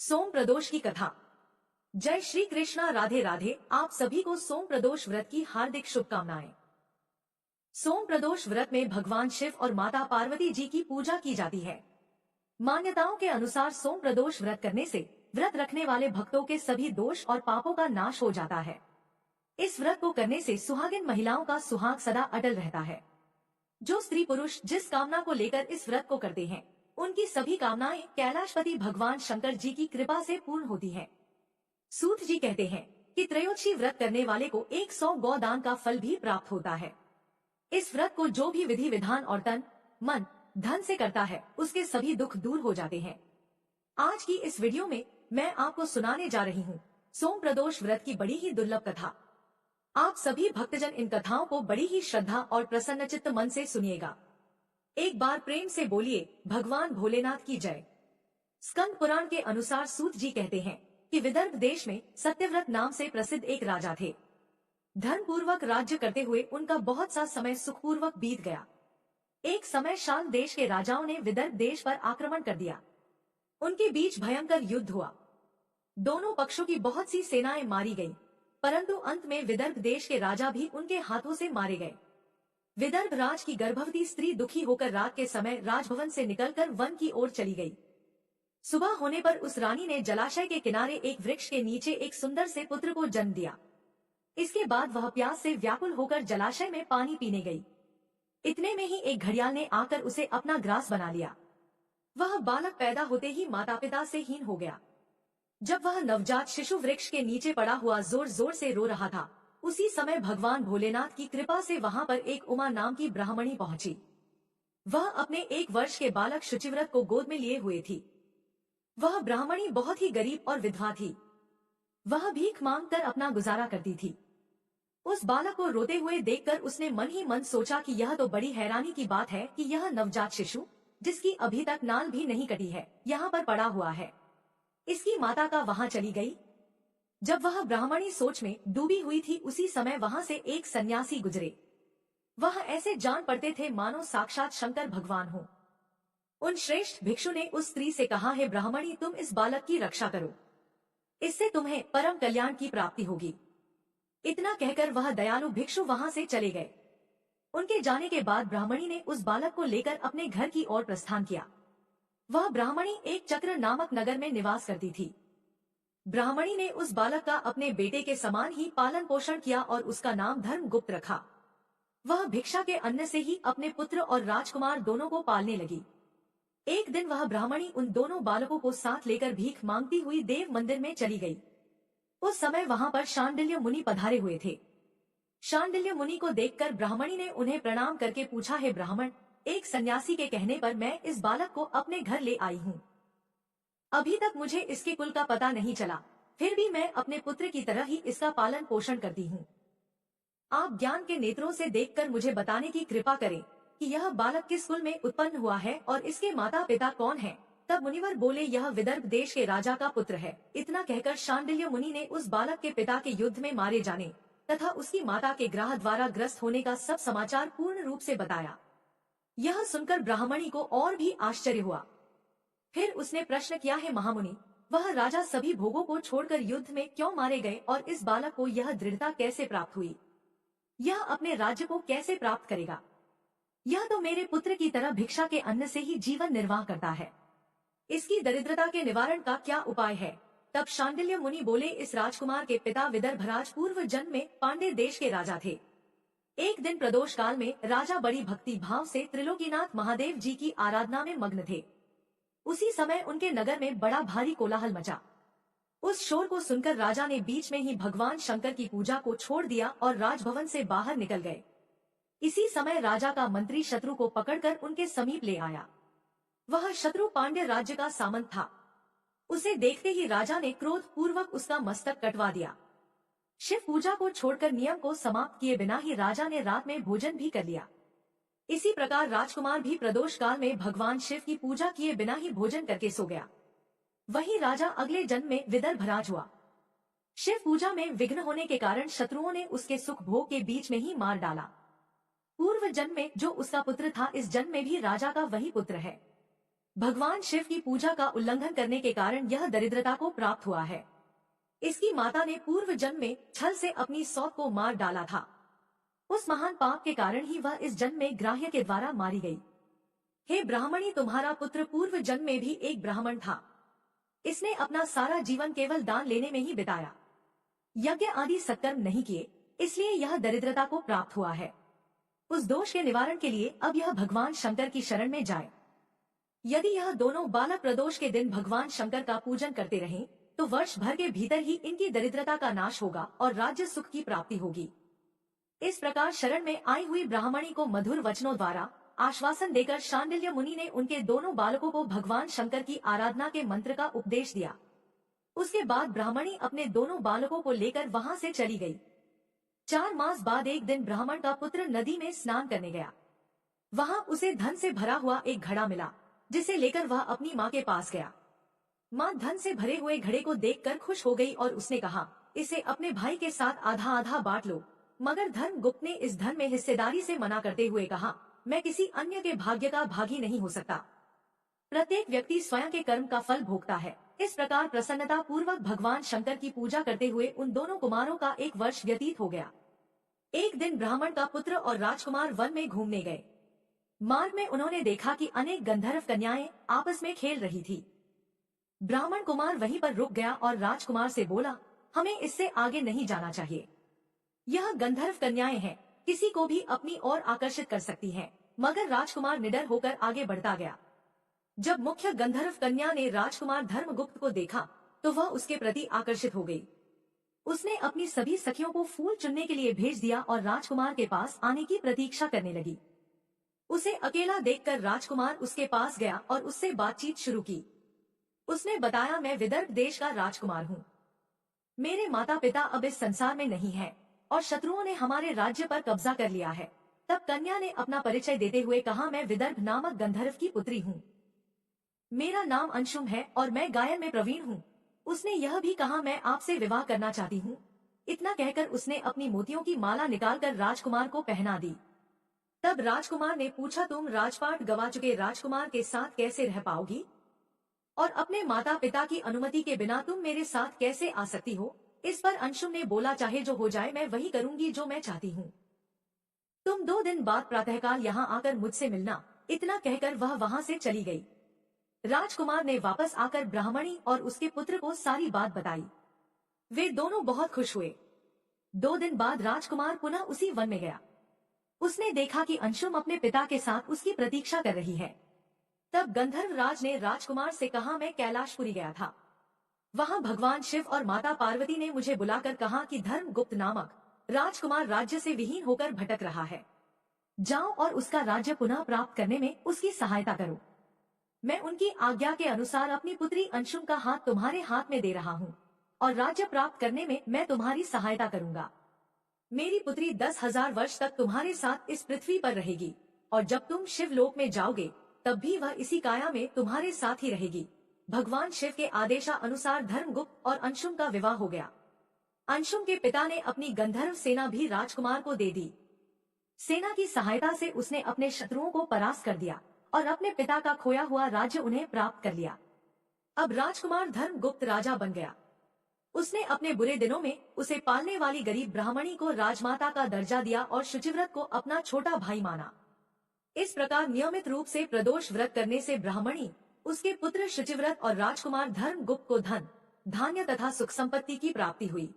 सोम प्रदोष की कथा। जय श्री कृष्णा, राधे राधे। आप सभी को सोम प्रदोष व्रत की हार्दिक शुभकामनाएं। सोम प्रदोष व्रत में भगवान शिव और माता पार्वती जी की पूजा की जाती है। मान्यताओं के अनुसार सोम प्रदोष व्रत करने से व्रत रखने वाले भक्तों के सभी दोष और पापों का नाश हो जाता है। इस व्रत को करने से सुहागिन महिलाओं का सुहाग सदा अटल रहता है। जो स्त्री पुरुष जिस कामना को लेकर इस व्रत को करते हैं, उनकी सभी कामनाएं कैलाशपति भगवान शंकर जी की कृपा से पूर्ण होती हैं। सूत जी कहते हैं कि त्रयोदशी व्रत करने वाले को 100 गौदान का फल भी प्राप्त होता है। इस व्रत को जो भी विधि विधान और तन मन धन से करता है, उसके सभी दुख दूर हो जाते हैं। आज की इस वीडियो में मैं आपको सुनाने जा रही हूँ सोम प्रदोष व्रत की बड़ी ही दुर्लभ कथा। आप सभी भक्तजन इन कथाओं को बड़ी ही श्रद्धा और प्रसन्नचित्त मन से सुनिएगा। एक बार प्रेम से बोलिए भगवान भोलेनाथ की जय। स्कंद पुराण के अनुसार सूत जी कहते हैं कि विदर्भ देश में सत्यव्रत नाम से प्रसिद्ध एक राजा थे। धर्म पूर्वक राज्य करते हुए उनका बहुत सा समय सुखपूर्वक बीत गया। एक समय शाल देश के राजाओं ने विदर्भ देश पर आक्रमण कर दिया। उनके बीच भयंकर युद्ध हुआ। दोनों पक्षों की बहुत सी सेनाएं मारी गईं, परंतु अंत में विदर्भ देश के राजा भी उनके हाथों से मारे गए। विदर्भ राज की गर्भवती स्त्री दुखी होकर रात के समय राजभवन से निकलकर वन की ओर चली गई। सुबह होने पर उस रानी ने जलाशय के किनारे एक वृक्ष के नीचे एक सुंदर से पुत्र को जन्म दिया। इसके बाद वह प्यास से व्याकुल होकर जलाशय में पानी पीने गई। इतने में ही एक घड़ियाल ने आकर उसे अपना ग्रास बना लिया। वह बालक पैदा होते ही माता पिता से हीन हो गया। जब वह नवजात शिशु वृक्ष के नीचे पड़ा हुआ जोर जोर से रो रहा था, उसी समय भगवान भोलेनाथ की कृपा से वहां पर एक उमा नाम की ब्राह्मणी पहुंची। वह अपने 1 वर्ष के बालक शुचिव्रत को गोद में लिए हुए थी। वह ब्राह्मणी बहुत ही गरीब और विधवा थी। वह भीख मांगकर अपना गुजारा करती थी। उस बालक को रोते हुए देखकर उसने मन ही मन सोचा कि यह तो बड़ी हैरानी की बात है कि यह नवजात शिशु, जिसकी अभी तक नाल भी नहीं कटी है, यहाँ पर पड़ा हुआ है। इसकी माता का वहां चली गई। जब वह ब्राह्मणी सोच में डूबी हुई थी, उसी समय वहां से एक सन्यासी गुजरे। वह ऐसे जान पड़ते थे मानो साक्षात शंकर भगवान हो। उन श्रेष्ठ भिक्षु ने उस स्त्री से कहा, हे ब्राह्मणी, तुम इस बालक की रक्षा करो, इससे तुम्हें परम कल्याण की प्राप्ति होगी। इतना कहकर वह दयालु भिक्षु वहां से चले गए। उनके जाने के बाद ब्राह्मणी ने उस बालक को लेकर अपने घर की ओर प्रस्थान किया। वह ब्राह्मणी एक चक्र नामक नगर में निवास करती थी। ब्राह्मणी ने उस बालक का अपने बेटे के समान ही पालन पोषण किया और उसका नाम धर्मगुप्त रखा। वह भिक्षा के अन्न से ही अपने पुत्र और राजकुमार दोनों को पालने लगी। एक दिन वह ब्राह्मणी उन दोनों बालकों को साथ लेकर भीख मांगती हुई देव मंदिर में चली गई। उस समय वहां पर शांडिल्य मुनि पधारे हुए थे। शांडिल्य मुनि को देखकर ब्राह्मणी ने उन्हें प्रणाम करके पूछा, हे ब्राह्मण, एक सन्यासी के कहने पर मैं इस बालक को अपने घर ले आई हूँ। अभी तक मुझे इसके कुल का पता नहीं चला, फिर भी मैं अपने पुत्र की तरह ही इसका पालन पोषण करती हूँ। आप ज्ञान के नेत्रों से देखकर मुझे बताने की कृपा करें कि यह बालक किस कुल में उत्पन्न हुआ है और इसके माता पिता कौन हैं। तब मुनिवर बोले, यह विदर्भ देश के राजा का पुत्र है। इतना कहकर शांडिल्य मुनि ने उस बालक के पिता के युद्ध में मारे जाने तथा उसकी माता के ग्राह द्वारा ग्रस्त होने का सब समाचार पूर्ण रूप से बताया। यह सुनकर ब्राह्मणी को और भी आश्चर्य हुआ। फिर उसने प्रश्न किया, है महामुनि, वह राजा सभी भोगों को छोड़कर युद्ध में क्यों मारे गए और इस बालक को यह दृढ़ता कैसे प्राप्त हुई? यह अपने राज्य को कैसे प्राप्त करेगा? यह तो मेरे पुत्र की तरह भिक्षा के अन्न से ही जीवन निर्वाह करता है। इसकी दरिद्रता के निवारण का क्या उपाय है? तब शांडिल्य मुनि बोले, इस राजकुमार के पिता विदर्भराज पूर्व जन्म में पांडे देश के राजा थे। एक दिन प्रदोष काल में राजा बड़ी भक्ति भाव से त्रिलोकीनाथ महादेव जी की आराधना में मग्न थे। उसी समय उनके नगर में बड़ा भारी कोलाहल मचा। उस शोर को सुनकर राजा ने बीच में ही भगवान शंकर की पूजा को छोड़ दिया और राजभवन से बाहर निकल गए। इसी समय राजा का मंत्री शत्रु को पकड़कर उनके समीप ले आया। वह शत्रु पांड्य राज्य का सामंत था। उसे देखते ही राजा ने क्रोध पूर्वक उसका मस्तक कटवा दिया। शिव पूजा को छोड़कर नियम को समाप्त किए बिना ही राजा ने रात में भोजन भी कर लिया। इसी प्रकार राजकुमार भी प्रदोष काल में भगवान शिव की पूजा किए बिना ही भोजन करके सो गया। वही राजा अगले जन्म में विदर्भराज हुआ। शिव पूजा में विघ्न होने के कारण शत्रुओं ने उसके सुख भोग के बीच में ही मार डाला। पूर्व जन्म में जो उसका पुत्र था, इस जन्म में भी राजा का वही पुत्र है। भगवान शिव की पूजा का उल्लंघन करने के कारण यह दरिद्रता को प्राप्त हुआ है। इसकी माता ने पूर्व जन्म में छल से अपनी सौत को मार डाला था। उस महान पाप के कारण ही वह इस जन्म में ग्राह्य के द्वारा मारी गई। हे ब्राह्मणी, तुम्हारा पुत्र पूर्व जन्म में भी एक ब्राह्मण था। इसने अपना सारा जीवन केवल दान लेने में ही बिताया, यज्ञ आदि सत्कर्म नहीं किए, इसलिए यह दरिद्रता को प्राप्त हुआ है। उस दोष के निवारण के लिए अब यह भगवान शंकर की शरण में जाए। यदि यह दोनों बालक प्रदोष के दिन भगवान शंकर का पूजन करते रहें, तो वर्ष भर के भीतर ही इनकी दरिद्रता का नाश होगा और राज्य सुख की प्राप्ति होगी। इस प्रकार शरण में आई हुई ब्राह्मणी को मधुर वचनों द्वारा आश्वासन देकर शांडिल्य मुनि ने उनके दोनों बालकों को भगवान शंकर की आराधना के मंत्र का उपदेश दिया। उसके बाद ब्राह्मणी अपने दोनों बालकों को लेकर वहां से चली गई। 4 मास बाद एक दिन ब्राह्मण का पुत्र नदी में स्नान करने गया। वहां उसे धन से भरा हुआ एक घड़ा मिला, जिसे लेकर वह अपनी माँ के पास गया। माँ धन से भरे हुए घड़े को देखकर खुश हो गई और उसने कहा, इसे अपने भाई के साथ आधा आधा बांट लो। मगर धर्मगुप्त ने इस धन में हिस्सेदारी से मना करते हुए कहा, मैं किसी अन्य के भाग्य का भागी नहीं हो सकता। प्रत्येक व्यक्ति स्वयं के कर्म का फल भोगता है। इस प्रकार प्रसन्नता पूर्वक भगवान शंकर की पूजा करते हुए उन दोनों कुमारों का एक वर्ष व्यतीत हो गया। एक दिन ब्राह्मण का पुत्र और राजकुमार वन में घूमने गए। मार्ग में उन्होंने देखा कि अनेक गंधर्व कन्याएं आपस में खेल रही थी। ब्राह्मण कुमार वहीं पर रुक गया और राजकुमार से बोला, हमें इससे आगे नहीं जाना चाहिए। यह गंधर्व कन्याएं हैं, किसी को भी अपनी ओर आकर्षित कर सकती हैं। मगर राजकुमार निडर होकर आगे बढ़ता गया। जब मुख्य गंधर्व कन्या ने राजकुमार धर्मगुप्त को देखा, तो वह उसके प्रति आकर्षित हो गई। उसने अपनी सभी सखियों को फूल चुनने के लिए भेज दिया और राजकुमार के पास आने की प्रतीक्षा करने लगी। उसे अकेला देखकर राजकुमार उसके पास गया और उससे बातचीत शुरू की। उसने बताया, मैं विदर्भ देश का राजकुमार हूँ। मेरे माता पिता अब इस संसार में नहीं है और शत्रुओं ने हमारे राज्य पर कब्जा कर लिया है। तब कन्या ने अपना परिचय देते हुए कहा, मैं विदर्भ नामक गंधर्व की पुत्री हूँ। मेरा नाम अंशुम है और मैं गायन में प्रवीण हूँ। उसने यह भी कहा, मैं आपसे विवाह करना चाहती हूँ। इतना कहकर उसने अपनी मोतियों की माला निकालकर राजकुमार को पहना दी। तब राजकुमार ने पूछा, तुम राजपाट गवा चुके राजकुमार के साथ कैसे रह पाओगी और अपने माता पिता की अनुमति के बिना तुम मेरे साथ कैसे आ सकती हो? इस पर अंशुम ने बोला, चाहे जो हो जाए मैं वही करूंगी जो मैं चाहती हूँ। तुम 2 दिन बाद प्रातःकाल यहाँ आकर मुझसे मिलना। इतना कहकर वह वहाँ से चली गई। राजकुमार ने वापस आकर ब्राह्मणी और उसके पुत्र को सारी बात बताई। वे दोनों बहुत खुश हुए। 2 दिन बाद राजकुमार पुनः उसी वन में गया। उसने देखा कि अंशुम अपने पिता के साथ उसकी प्रतीक्षा कर रही है। तब गंधर्व राज ने राजकुमार से कहा, मैं कैलाशपुरी गया था। वहां भगवान शिव और माता पार्वती ने मुझे बुलाकर कहा कि धर्मगुप्त नामक राजकुमार राज्य से विहीन होकर भटक रहा है। जाओ और उसका राज्य पुनः प्राप्त करने में उसकी सहायता करो। मैं उनकी आज्ञा के अनुसार अपनी पुत्री अंशुम का हाथ तुम्हारे हाथ में दे रहा हूँ और राज्य प्राप्त करने में मैं तुम्हारी सहायता करूँगा। मेरी पुत्री 10,000 वर्ष तक तुम्हारे साथ इस पृथ्वी पर रहेगी और जब तुम शिवलोक में जाओगे तब भी वह इसी काया में तुम्हारे साथ ही रहेगी। भगवान शिव के आदेशानुसार धर्मगुप्त और अंशुम का विवाह हो गया। अंशुम के पिता ने अपनी गंधर्व सेना भी राजकुमार को दे दी। सेना की सहायता से उसने अपने शत्रुओं को परास्त कर दिया और अपने पिता का खोया हुआ राज्य उन्हें प्राप्त कर लिया। अब राजकुमार धर्मगुप्त राजा बन गया। उसने अपने बुरे दिनों में उसे पालने वाली गरीब ब्राह्मणी को राजमाता का दर्जा दिया और शुचिव्रत को अपना छोटा भाई माना। इस प्रकार नियमित रूप से प्रदोष व्रत करने से ब्राह्मणी, उसके पुत्र शुचिव्रत और राजकुमार धर्मगुप्त को धन, धान्य तथा सुख संपत्ति की प्राप्ति हुई।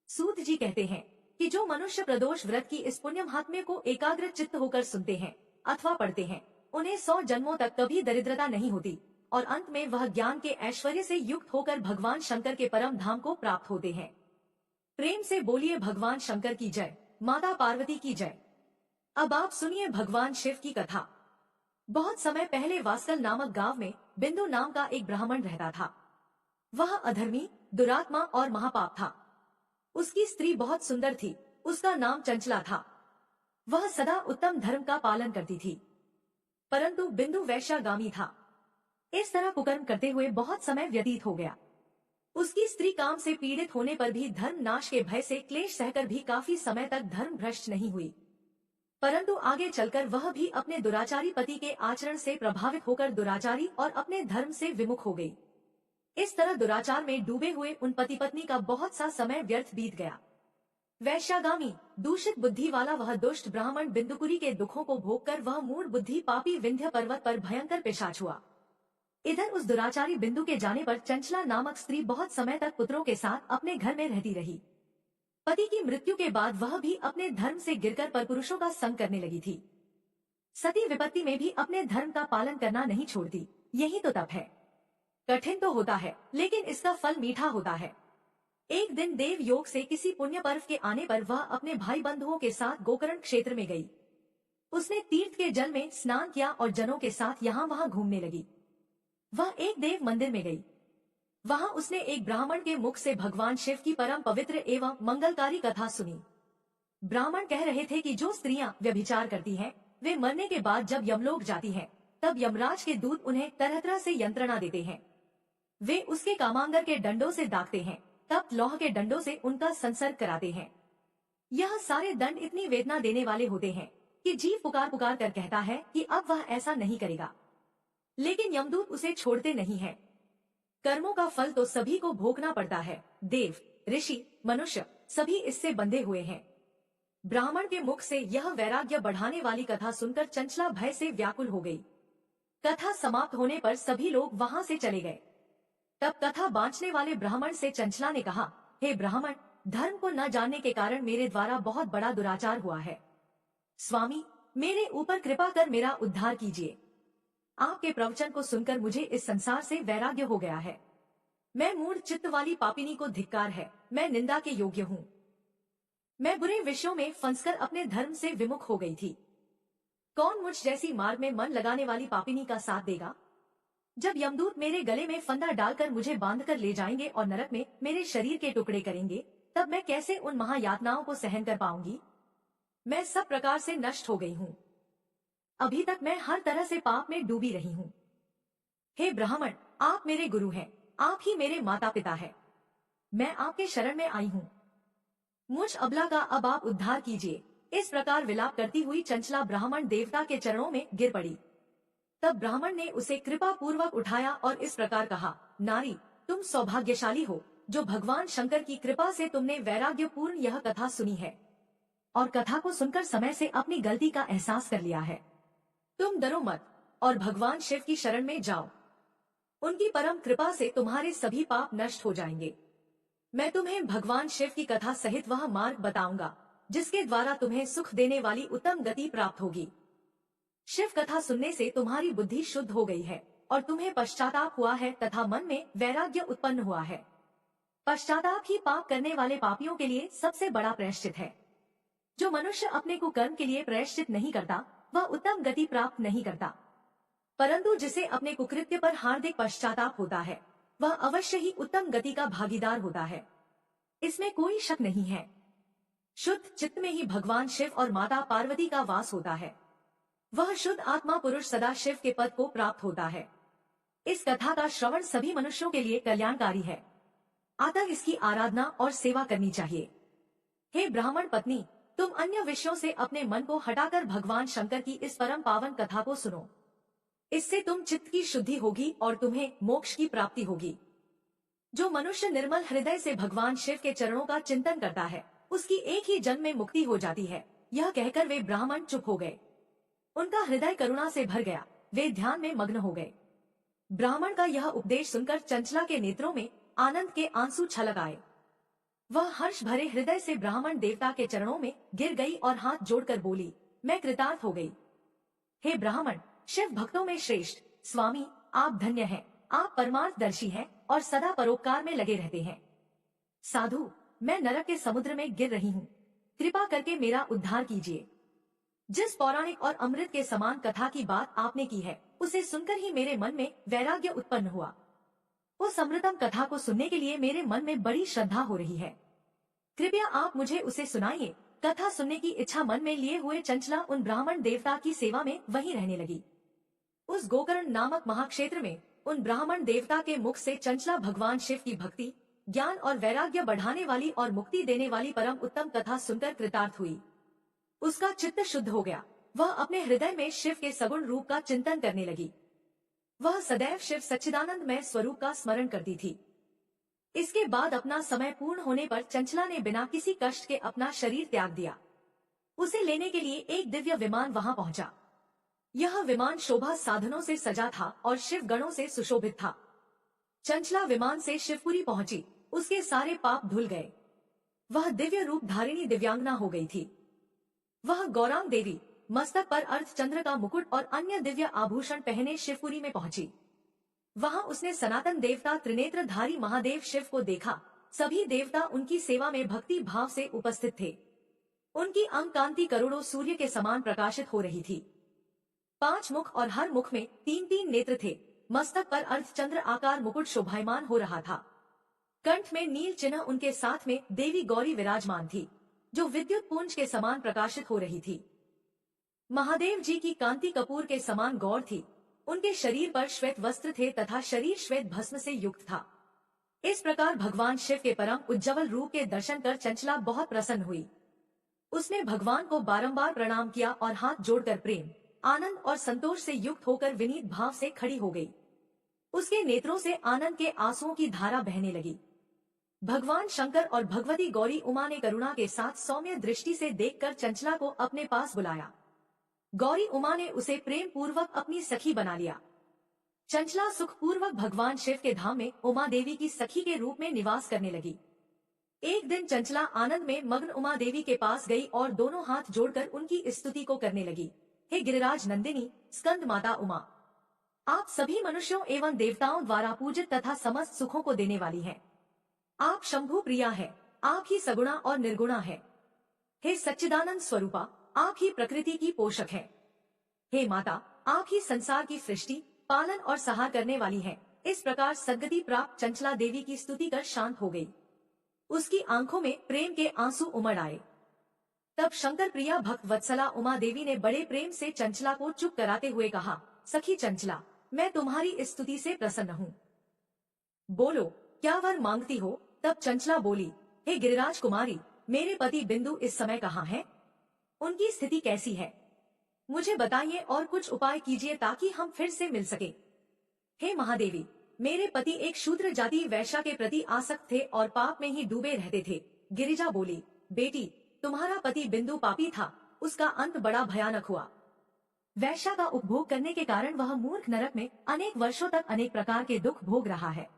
सूत जी कहते हैं कि जो मनुष्य प्रदोष व्रत की इस पुण्य महात्म्य को एकाग्र चित्त होकर सुनते हैं अथवा पढ़ते हैं, उन्हें 100 जन्मों तक कभी दरिद्रता नहीं होती और अंत में वह ज्ञान के ऐश्वर्य से युक्त होकर भगवान शंकर के परम धाम को प्राप्त होते हैं। प्रेम से बोलिए भगवान शंकर की जय, माता पार्वती की जय। अब आप सुनिए भगवान शिव की कथा। बहुत समय पहले वास्कल नामक गांव में बिंदु नाम का एक ब्राह्मण रहता था। वह अधर्मी, दुरात्मा और महापाप था। उसकी स्त्री बहुत सुंदर थी। उसका नाम चंचला था। वह सदा उत्तम धर्म का पालन करती थी, परंतु बिंदु वैश्यागामी था। इस तरह कुकर्म करते हुए बहुत समय व्यतीत हो गया। उसकी स्त्री काम से पीड़ित होने पर भी धर्म नाश के भय से क्लेश सहकर भी काफी समय तक धर्म भ्रष्ट नहीं हुई। परंतु आगे चलकर वह भी अपने दुराचारी पति के आचरण से प्रभावित होकर दुराचारी और अपने धर्म से विमुख हो गई। इस तरह दुराचार में डूबे हुए उन पति पत्नी का बहुत सा समय व्यर्थ बीत गया। वैश्यागामी दूषित बुद्धि वाला वह दुष्ट ब्राह्मण बिंदुकुरी के दुखों को भोगकर वह मूढ़ बुद्धि पापी विंध्य पर्वत पर भयंकर पिशाच हुआ। इधर उस दुराचारी बिंदु के जाने पर चंचला नामक स्त्री बहुत समय तक पुत्रों के साथ अपने घर में रहती रही। पति की मृत्यु के बाद वह भी अपने धर्म से गिरकर परपुरुषों का संग करने लगी थी। सती विपत्ति में भी अपने धर्म का पालन करना नहीं छोड़ती। यही तो तप है। कठिन तो होता है, लेकिन इसका फल मीठा होता है। एक दिन देव योग से किसी पुण्य पर्व के आने पर वह अपने भाई बंधुओं के साथ गोकर्ण क्षेत्र में गई। उसने तीर्थ के जल में स्नान किया और जनों के साथ यहाँ वहाँ घूमने लगी। वह एक देव मंदिर में गई। वहाँ उसने एक ब्राह्मण के मुख से भगवान शिव की परम पवित्र एवं मंगलकारी कथा सुनी। ब्राह्मण कह रहे थे कि जो स्त्रियां व्यभिचार करती हैं, वे मरने के बाद जब यमलोक जाती हैं, तब यमराज के दूत उन्हें तरह तरह से यंत्रणा देते हैं। वे उसके कामांगर के डंडों से दागते हैं, तब लौह के डंडों से उनका संसर्ग कराते हैं। यह सारे दंड इतनी वेदना देने वाले होते हैं कि जीव पुकार पुकार कर कहता है कि अब वह ऐसा नहीं करेगा, लेकिन यमदूत उसे छोड़ते नहीं हैं। कर्मों का फल तो सभी को भोगना पड़ता है। देव, ऋषि, मनुष्य सभी इससे बंधे हुए हैं। ब्राह्मण के मुख से यह वैराग्य बढ़ाने वाली कथा सुनकर चंचला भय से व्याकुल हो गई। कथा समाप्त होने पर सभी लोग वहां से चले गए। तब कथा बांचने वाले ब्राह्मण से चंचला ने कहा, हे ब्राह्मण, धर्म को न जानने के कारण मेरे द्वारा बहुत बड़ा दुराचार हुआ है। स्वामी, मेरे ऊपर कृपा कर मेरा उद्धार कीजिए। आपके प्रवचन को सुनकर मुझे इस संसार से वैराग्य हो गया है। मैं मूढ़ चित्त वाली पापिनी को धिक्कार है, मैं निंदा के योग्य हूँ। मैं बुरे विषयों में फंसकर अपने धर्म से विमुख हो गई थी। कौन मुझ जैसी मार्ग में मन लगाने वाली पापिनी का साथ देगा? जब यमदूत मेरे गले में फंदा डालकर मुझे बांधकर ले जाएंगे और नरक में मेरे शरीर के टुकड़े करेंगे, तब मैं कैसे उन महायातनाओं को सहन कर पाऊंगी? मैं सब प्रकार से नष्ट हो गई हूँ। अभी तक मैं हर तरह से पाप में डूबी रही हूँ। हे ब्राह्मण, आप मेरे गुरु हैं, आप ही मेरे माता पिता हैं। मैं आपके शरण में आई हूँ। मुझ अबला का अब आप उद्धार कीजिए। इस प्रकार विलाप करती हुई चंचला ब्राह्मण देवता के चरणों में गिर पड़ी। तब ब्राह्मण ने उसे कृपा पूर्वक उठाया और इस प्रकार कहा, नारी, तुम सौभाग्यशाली हो जो भगवान शंकर की कृपा से तुमने वैराग्य पूर्ण यह कथा सुनी है और कथा को सुनकर समय से अपनी गलती का एहसास कर लिया है। तुम डरो मत और भगवान शिव की शरण में जाओ। उनकी परम कृपा से तुम्हारे सभी पाप नष्ट हो जाएंगे। मैं तुम्हें भगवान शिव की कथा सहित वह मार्ग बताऊंगा जिसके द्वारा तुम्हें सुख देने वाली उत्तम गति प्राप्त होगी। शिव कथा सुनने से तुम्हारी बुद्धि शुद्ध हो गई है और तुम्हें पश्चाताप हुआ है तथा मन में वैराग्य उत्पन्न हुआ है। पश्चाताप ही पाप करने वाले पापियों के लिए सबसे बड़ा प्रायश्चित है। जो मनुष्य अपने कुकर्म के लिए प्रायश्चित नहीं करता, वह उत्तम गति प्राप्त नहीं करता, परंतु जिसे अपने कुकृत्य पर हार्दिक पश्चाताप होता है, वह अवश्य ही उत्तम गति का भागीदार होता है। इसमें कोई शक नहीं है। शुद्ध चित्त में ही भगवान शिव और माता पार्वती का वास होता है। वह शुद्ध आत्मा पुरुष सदा शिव के पद को प्राप्त होता है। इस कथा का श्रवण सभी मनुष्यों के लिए कल्याणकारी है, अतः इसकी आराधना और सेवा करनी चाहिए। हे ब्राह्मण पत्नी, तुम अन्य विषयों से अपने मन को हटाकर भगवान शंकर की इस परम पावन कथा को सुनो। इससे तुम चित्त की शुद्धि होगी और तुम्हें मोक्ष की प्राप्ति होगी। जो मनुष्य निर्मल हृदय से भगवान शिव के चरणों का चिंतन करता है, उसकी एक ही जन्म में मुक्ति हो जाती है। यह कहकर वे ब्राह्मण चुप हो गए। उनका हृदय करुणा से भर गया, वे ध्यान में मग्न हो गए। ब्राह्मण का यह उपदेश सुनकर चंचला के नेत्रों में आनंद के आंसू छलक आए। वह हर्ष भरे हृदय से ब्राह्मण देवता के चरणों में गिर गई और हाथ जोड़कर बोली, मैं कृतार्थ हो गई। हे ब्राह्मण, शिव भक्तों में श्रेष्ठ स्वामी, आप धन्य हैं। आप परमार्थदर्शी हैं और सदा परोपकार में लगे रहते हैं। साधु, मैं नरक के समुद्र में गिर रही हूँ, कृपा करके मेरा उद्धार कीजिए। जिस पौराणिक और अमृत के समान कथा की बात आपने की है, उसे सुनकर ही मेरे मन में वैराग्य उत्पन्न हुआ। उस अमृतम कथा को सुनने के लिए मेरे मन में बड़ी श्रद्धा हो रही है। कृपया आप मुझे उसे सुनाइए। कथा सुनने की इच्छा मन में लिए हुए चंचला उन ब्राह्मण देवता की सेवा में वहीं रहने लगी। उस गोकर्ण नामक महाक्षेत्र में उन ब्राह्मण देवता के मुख से चंचला भगवान शिव की भक्ति, ज्ञान और वैराग्य बढ़ाने वाली और मुक्ति देने वाली परम उत्तम कथा सुनकर कृतार्थ हुई। उसका चित्त शुद्ध हो गया। वह अपने हृदय में शिव के सगुण रूप का चिंतन करने लगी। वह सदैव शिव सच्चिदानंदमय स्वरूप का स्मरण करती थी। इसके बाद अपना समय पूर्ण होने पर चंचला ने बिना किसी कष्ट के अपना शरीर त्याग दिया। उसे लेने के लिए एक दिव्य विमान वहां पहुंचा। यह विमान शोभा साधनों से सजा था और शिव गणों से सुशोभित था। चंचला विमान से शिवपुरी पहुंची। उसके सारे पाप धुल गए। वह दिव्य रूप धारिणी दिव्यांगना हो गई थी। वह गौरांग देवी मस्तक पर अर्धचंद्र का मुकुट और अन्य दिव्य आभूषण पहने शिवपुरी में पहुंची। वहां उसने सनातन देवता त्रिनेत्रधारी महादेव शिव को देखा। सभी देवता उनकी सेवा में भक्ति भाव से उपस्थित थे। उनकी अंग कांति करोड़ों सूर्य के समान प्रकाशित हो रही थी। 5 मुख और हर मुख में 3-3 नेत्र थे। मस्तक पर अर्धचंद्र आकार मुकुट शोभायमान हो रहा था। कंठ में नील चिन्ह उनके साथ में देवी गौरी विराजमान थी, जो विद्युत पुंज के समान प्रकाशित हो रही थी। महादेव जी की कांति कपूर के समान गौर थी। उनके शरीर पर श्वेत वस्त्र थे तथा शरीर श्वेत भस्म से युक्त था। इस प्रकार भगवान शिव के परम उज्ज्वल रूप के दर्शन कर चंचला बहुत प्रसन्न हुई। उसने भगवान को बारंबार प्रणाम किया और हाथ जोड़कर प्रेम, आनंद और संतोष से युक्त होकर विनीत भाव से खड़ी हो गई। उसके नेत्रों से आनंद के आंसुओं की धारा बहने लगी। भगवान शंकर और भगवती गौरी उमा ने करुणा के साथ सौम्य दृष्टि से देखकर चंचला को अपने पास बुलाया। गौरी उमा ने उसे प्रेम पूर्वक अपनी सखी बना लिया। चंचला सुख पूर्वक भगवान शिव के धाम में उमा देवी की सखी के रूप में निवास करने लगी। एक दिन चंचला आनंद में मग्न उमा देवी के पास गई और दोनों हाथ जोड़कर उनकी स्तुति को करने लगी। हे गिरिराज नंदिनी, स्कंद माता उमा, आप सभी मनुष्यों एवं देवताओं द्वारा पूजित तथा समस्त सुखों को देने वाली हैं। आप शंभु प्रिया है, आप ही सगुणा और निर्गुणा है। हे सच्चिदानंद स्वरूपा, आप ही प्रकृति की पोषक है। हे माता, आप ही संसार की सृष्टि, पालन और सहार करने वाली है। इस प्रकार सद्गति प्राप्त चंचला देवी की स्तुति कर शांत हो गई। उसकी आंखों में प्रेम के आंसू उमड़ आए। तब शंकर प्रिया भक्त वत्सला उमा देवी ने बड़े प्रेम से चंचला को चुप कराते हुए कहा, सखी चंचला, मैं तुम्हारी इस स्तुति से प्रसन्न हूँ। बोलो, क्या वर मांगती हो? तब चंचला बोली, हे गिरिराज कुमारी, मेरे पति बिंदु इस समय कहाँ हैं? उनकी स्थिति कैसी है? मुझे बताइए और कुछ उपाय कीजिए ताकि हम फिर से मिल सके। हे महादेवी, मेरे पति एक शूद्र जाति वैश्या के प्रति आसक्त थे और पाप में ही डूबे रहते थे। गिरिजा बोली, बेटी, तुम्हारा पति बिंदु पापी था, उसका अंत बड़ा भयानक हुआ। वैश्या का उपभोग करने के कारण वह मूर्ख नरक में अनेक वर्षों तक अनेक प्रकार के दुख भोग रहा है।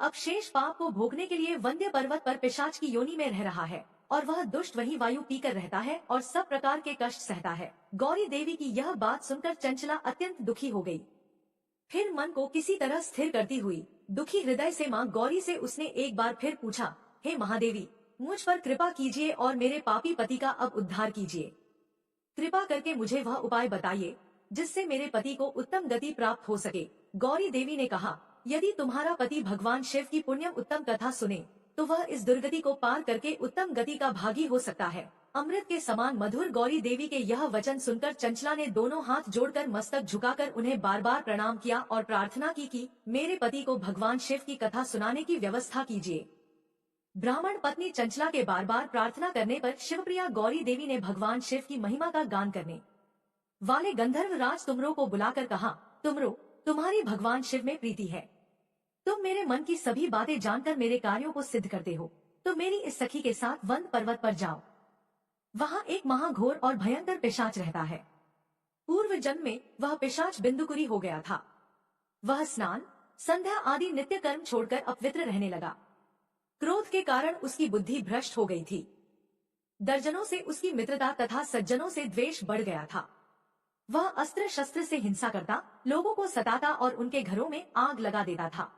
अब शेष पाप को भोगने के लिए वंद्य पर्वत पर पिशाच की योनि में रह रहा है और वह दुष्ट वही वायु पीकर रहता है और सब प्रकार के कष्ट सहता है। गौरी देवी की यह बात सुनकर चंचला अत्यंत दुखी हो गई। फिर मन को किसी तरह स्थिर करती हुई दुखी हृदय से मां गौरी से उसने एक बार फिर पूछा, हे महादेवी, मुझ पर कृपा कीजिए और मेरे पापी पति का अब उद्धार कीजिए। कृपा करके मुझे वह उपाय बताइए जिससे मेरे पति को उत्तम गति प्राप्त हो सके। गौरी देवी ने कहा, यदि तुम्हारा पति भगवान शिव की पुण्यम उत्तम कथा सुने तो वह इस दुर्गति को पार करके उत्तम गति का भागी हो सकता है। अमृत के समान मधुर गौरी देवी के यह वचन सुनकर चंचला ने दोनों हाथ जोड़कर मस्तक झुकाकर उन्हें बार बार प्रणाम किया और प्रार्थना की कि मेरे पति को भगवान शिव की कथा सुनाने की व्यवस्था कीजिए। ब्राह्मण पत्नी चंचला के बार बार प्रार्थना करने पर शिवप्रिया गौरी देवी ने भगवान शिव की महिमा का गान करने वाले गंधर्व राज तुमरो को बुलाकर कहा, तुमरो, तुम्हारी भगवान शिव में प्रीति है। तुम मेरे मन की सभी बातें जानकर मेरे कार्यों को सिद्ध करते हो, तो मेरी इस सखी के साथ वंद पर्वत पर जाओ। वहाँ एक महाघोर और भयंकर पिशाच रहता है। पूर्व जन्म में वह पिशाच बिंदुकुरी हो गया था। वह स्नान, संध्या आदि नित्य कर्म छोड़कर अपवित्र रहने लगा। क्रोध के कारण उसकी बुद्धि भ्रष्ट हो गई थी। दर्जनों से उसकी मित्रता तथा सज्जनों से द्वेष बढ़ गया था। वह अस्त्र शस्त्र से हिंसा करता, लोगों को सताता और उनके घरों में आग लगा देता था।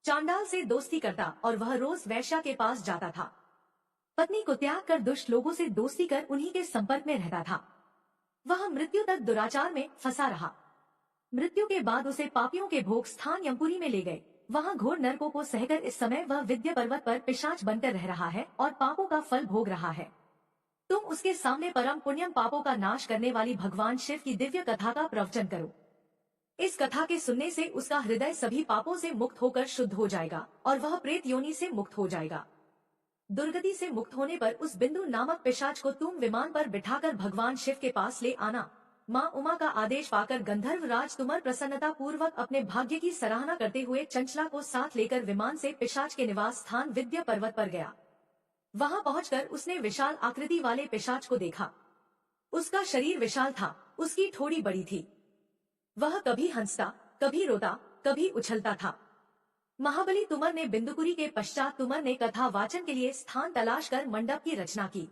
चांडाल से दोस्ती करता और वह रोज वैश्या के पास जाता था। पत्नी को त्याग कर दुष्ट लोगों से दोस्ती कर उन्हीं के संपर्क में रहता था। वह मृत्यु तक दुराचार में फंसा रहा। मृत्यु के बाद उसे पापियों के भोग स्थान यमपुरी में ले गए। वहाँ घोर नरकों को सहकर इस समय वह विद्या पर्वत पर पिशाच बनकर रह रहा है और पापों का फल भोग रहा है। तुम उसके सामने परम पुण्यम पापों का नाश करने वाली भगवान शिव की दिव्य कथा का प्रवचन करो। इस कथा के सुनने से उसका हृदय सभी पापों से मुक्त होकर शुद्ध हो जाएगा और वह प्रेत योनि से मुक्त हो जाएगा। दुर्गति से मुक्त होने पर उस बिंदु नामक पिशाच को तुम विमान पर बिठाकर भगवान शिव के पास ले आना। माँ उमा का आदेश पाकर गंधर्व राज तुमर प्रसन्नता पूर्वक अपने भाग्य की सराहना करते हुए चंचला को साथ लेकर विमान से पिशाच के निवास स्थान विद्या पर्वत पर गया। वहां पहुंचकर उसने विशाल आकृति वाले पिशाच को देखा। उसका शरीर विशाल था, उसकी ठोड़ी बड़ी थी। वह कभी हंसता, कभी रोता, कभी उछलता था। महाबली तुमर ने बिंदुपुरी के पश्चात तुमर ने कथा वाचन के लिए स्थान तलाश कर मंडप की रचना की।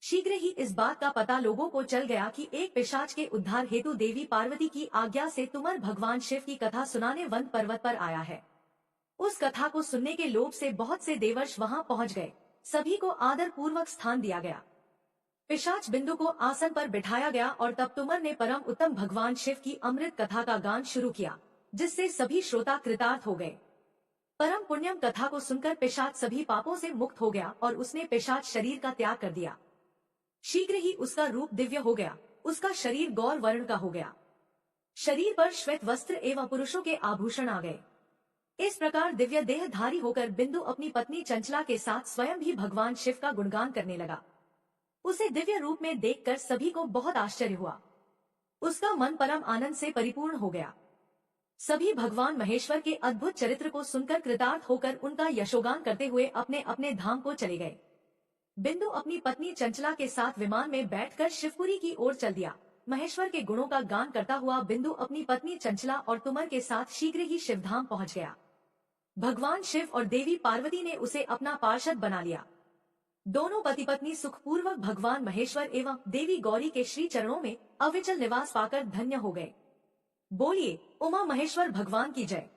शीघ्र ही इस बात का पता लोगों को चल गया कि एक पिशाच के उद्धार हेतु देवी पार्वती की आज्ञा से तुमर भगवान शिव की कथा सुनाने वन पर्वत पर आया है। उस कथा को सुनने के लोभ से बहुत से देवर्ष वहां पहुंच गए। सभी को आदर पूर्वक स्थान दिया गया। पिशाच बिंदु को आसन पर बिठाया गया और तब तुमर ने परम उत्तम भगवान शिव की अमृत कथा का गान शुरू किया, जिससे सभी श्रोता कृतार्थ हो गए। परम पुण्यम कथा को सुनकर पिशाच सभी पापों से मुक्त हो गया और उसने पिशाच शरीर का त्याग कर दिया। शीघ्र ही उसका रूप दिव्य हो गया, उसका शरीर गौर वर्ण का हो गया। शरीर पर श्वेत वस्त्र एवं पुरुषों के आभूषण आ गए। इस प्रकार दिव्य देहधारी होकर बिंदु अपनी पत्नी चंचला के साथ स्वयं भी भगवान शिव का गुणगान करने लगा। उसे दिव्य रूप में देखकर सभी को बहुत आश्चर्य हुआ। उसका मन परम आनंद से परिपूर्ण हो गया। सभी भगवान महेश्वर के अद्भुत चरित्र को सुनकर कृतार्थ होकर उनका यशोगान करते हुए अपने अपने धाम को चले गए। बिंदु अपनी पत्नी चंचला के साथ विमान में बैठकर शिवपुरी की ओर चल दिया। महेश्वर के गुणों का गान करता हुआ बिंदु अपनी पत्नी चंचला और तुमर के साथ शीघ्र ही शिवधाम पहुंच गया। भगवान शिव और देवी पार्वती ने उसे अपना पार्षद बना लिया। दोनों पति पत्नी सुखपूर्वक भगवान महेश्वर एवं देवी गौरी के श्री चरणों में अविचल निवास पाकर धन्य हो गए। बोलिए उमा महेश्वर भगवान की जय।